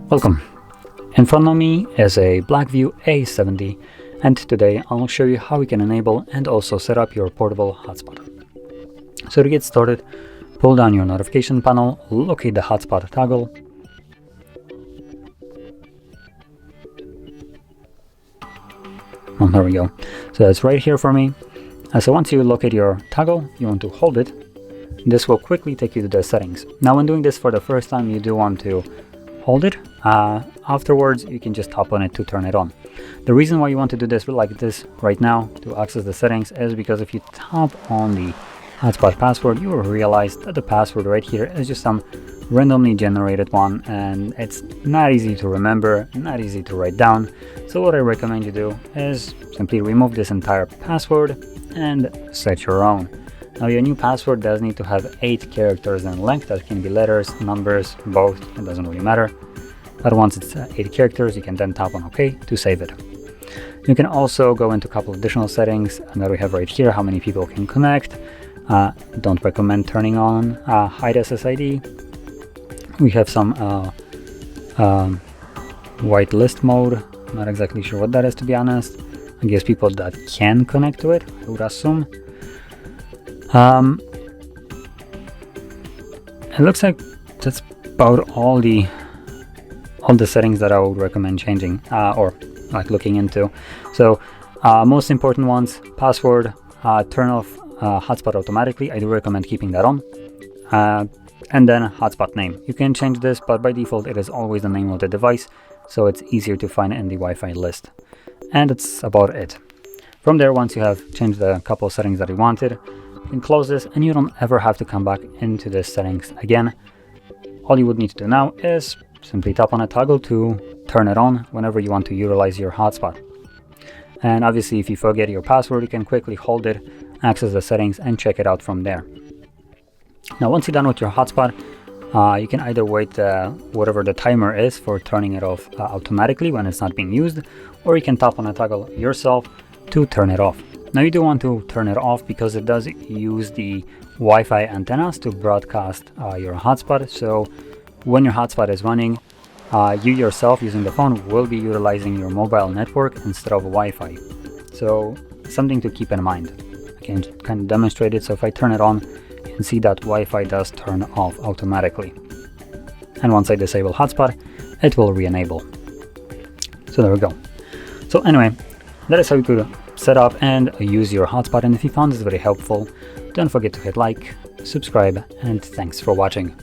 Welcome. In front of me is a BLACKVIEW A70, and today I'll show you how you can enable and also set up your portable hotspot. So to get started, pull down your notification panel, locate the hotspot toggle, there we go. So that's right here for me. So once you locate your toggle, you want to hold it. This will quickly take you to the settings. Now when doing this for the first time, you do want to hold it. Afterwards, you can just tap on it to turn it on. The reason why you want to do this like this right now to access the settings is because if you tap on the hotspot password, you will realize that the password right here is just some randomly generated one, and it's not easy to remember, not easy to write down. So what I recommend you do is simply remove this entire password and set your own. Now your new password does need to have 8 characters in length. That can be letters, numbers, both, it doesn't really matter. But once it's 8 characters, you can then tap on OK to save it. You can also go into a couple of additional settings, and that we have right here, how many people can connect. Don't recommend turning on hide SSID. We have some whitelist mode. Not exactly sure what that is, to be honest. I guess people that can connect to it, I would assume. It looks like that's about all the settings that I would recommend changing or like looking into. So most important ones: password, turn off hotspot automatically. I do recommend keeping that on. And then hotspot name. You can change this, but by default it is always the name of the device, so it's easier to find in the Wi-Fi list. And that's about it. From there, once you have changed the couple of settings that you wanted, you can close this and you don't ever have to come back into the settings again. All you would need to do now is simply tap on a toggle to turn it on whenever you want to utilize your hotspot. And obviously if you forget your password, you can quickly hold it, access the settings and check it out from there. Now once you're done with your hotspot, you can either wait whatever the timer is for turning it off automatically when it's not being used, or you can tap on a toggle yourself to turn it off. Now you do want to turn it off because it does use the Wi-Fi antennas to broadcast your hotspot. So when your hotspot is running, you yourself using the phone will be utilizing your mobile network instead of Wi-Fi. So something to keep in mind. I can kind of demonstrate it. So if I turn it on, you can see that Wi-Fi does turn off automatically. And once I disable hotspot, it will re-enable. So there we go. So anyway, that is how you could set up and use your hotspot. And if you found this very helpful, don't forget to hit like, subscribe, and thanks for watching.